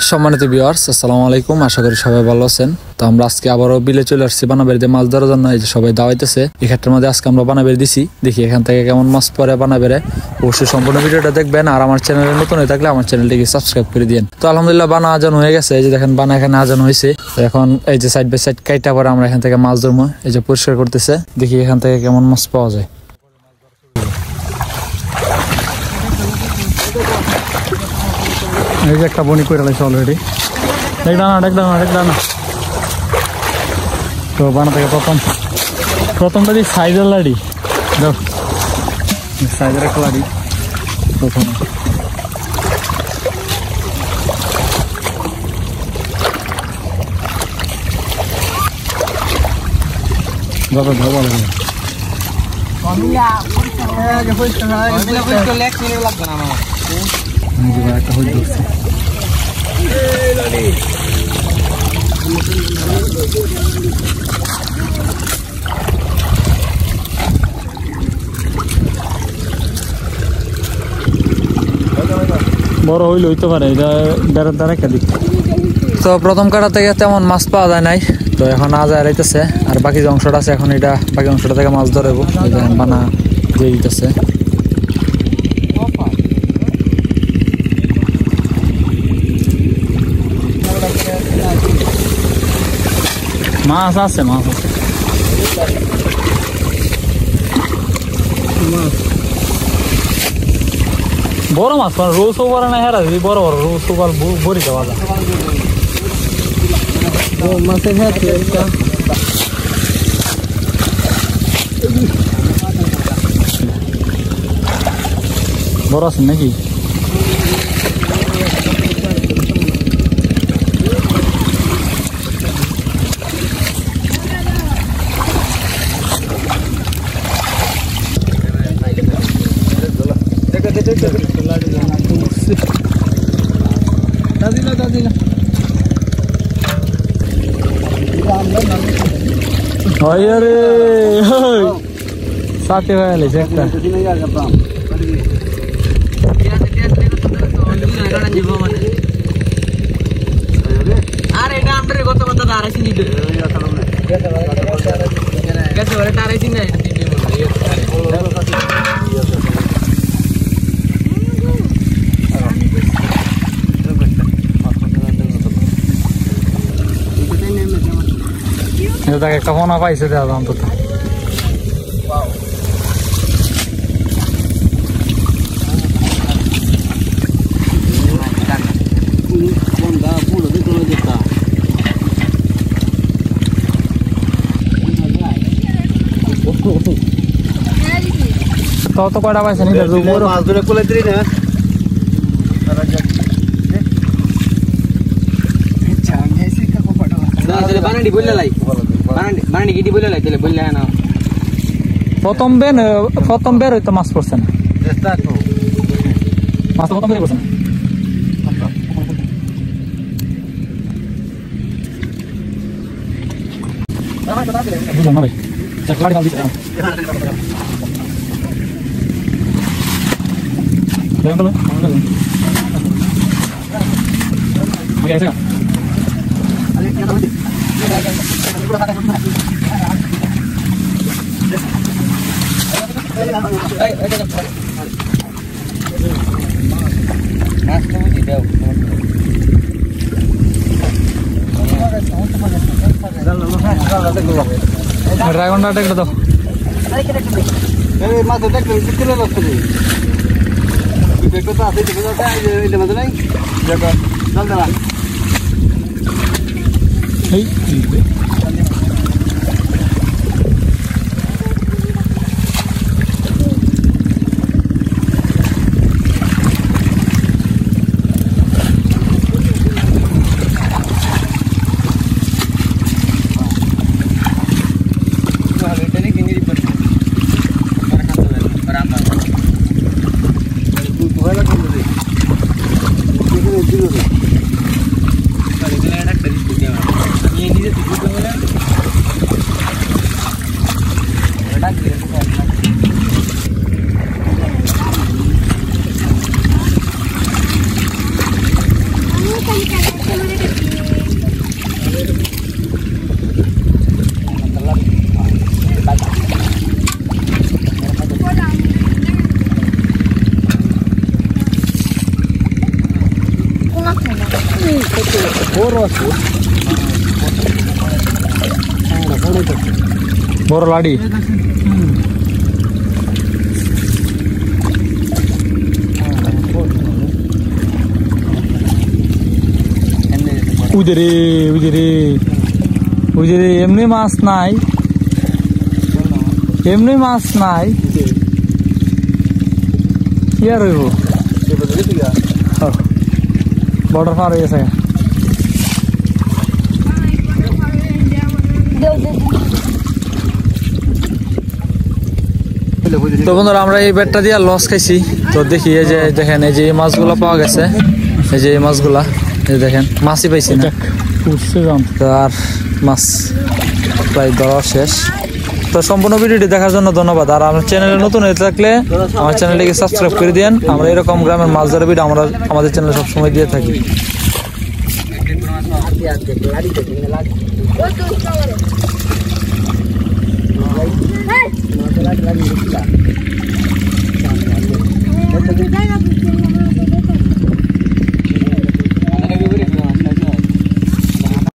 সম্মানিত ভিউয়ার্স, আসসালামু আলাইকুম। আশা করি সবাই ভালো আছেন। তো আমরা আজকে আবারও বিলে চলে আসছি বানাবেড়িতে মাছ ধরার জন্য। এই যে সবাই দাওয়াইতেছে এই ক্ষেত্রের মধ্যে আজকে আমরা বানাবেড়ি দিছি। দেখি এখান থেকে কেমন মাছ পরে বানাবেড়ে। অবশ্যই সম্পূর্ণ ভিডিওটা দেখবেন, আর আমার চ্যানেলে নতুন হয়ে থাকলে আমার চ্যানেলটিকে সাবস্ক্রাইব করে দিন। তো আলহামদুলিল্লাহ বানা আজান হয়ে গেছে। এই যে দেখেন বানা এখানে আজান হয়েছে। এখন এই যে সাইড বাই সাইড কাইটা পরে আমরা এখান থেকে মাছ ধরবো। এই যে পরিষ্কার করতেছে, দেখি এখান থেকে কেমন মাছ পাওয়া যায়। এই যে একটা বনি করে লাগছে অলরেডি। দেখ না তো বানা থেকে প্রথমটা দিয়ে সাইজের লাড়ি দেখ, সাইজের একটা লাড়ি প্রথম। দাদা ধর ভালো একটা হয়ে যাচ্ছে। বড় হইলে হইতে পারে, এটা বেড়ার দ্বারা একটা দিক। তো প্রথম কাটা থেকে তেমন মাছ পাওয়া যায় নাই, তো এখন আজ আইতেছে। আর বাকি যে অংশটা আছে এখন এটা বাকি অংশটা থেকে মাছ ধরবো। বানা দিয়ে দিতেছে। মাছ আছে বড় মাছ, রোজ ওভার না হেরা বড় বড় রোজ ওভার ভরি দেওয়া যায় মাছের। বড় আছে নাকি? साथे वाले একটা আরে এটা আমরে কত কত দাঁড়াইছি নিতে গেছে ওরে দাঁড়াইছি না তাকে একটা ফোনা পাইছে দেওয়া অন্তত। তো কয়টা পাইছে নি মাছ ধরে কোলে দিলি না? প্রথম বের হইতো মাছ পড়ছে না, মাছ প্রথম বের করছে না। ড্রাগনটা দেখলে তো মাছ দেখলে কিলো লাগছে দেখো তো আছে এটা মাছ নাই দেখো চল দাঁড়া। বড় লাড়ি উজরে উজরে উজরে এমনি মাছ নাই কি আর হইব বর্ডার পার হয়ে গেছে তো বন্ধুরা আমরা এই বেডটা দিয়ে লস খাইছি তো দেখি এই যে দেখেন এই যে মাছগুলা পাওয়া গেছে এই যে মাছগুলা এই দেখেন মাছই পাইছি না তো আর মাছ প্রায় ধরা শেষ তো সম্পূর্ণ ভিডিওটি দেখার জন্য ধন্যবাদ আর আমার চ্যানেলে নতুন হয়ে থাকলে আমার চ্যানেলটিকে সাবস্ক্রাইব করে দিন আমরা এরকম গ্রামের মাছ ধরা ভিডিও আমরা আমাদের চ্যানেলে সবসময় দিয়ে থাকি Hey!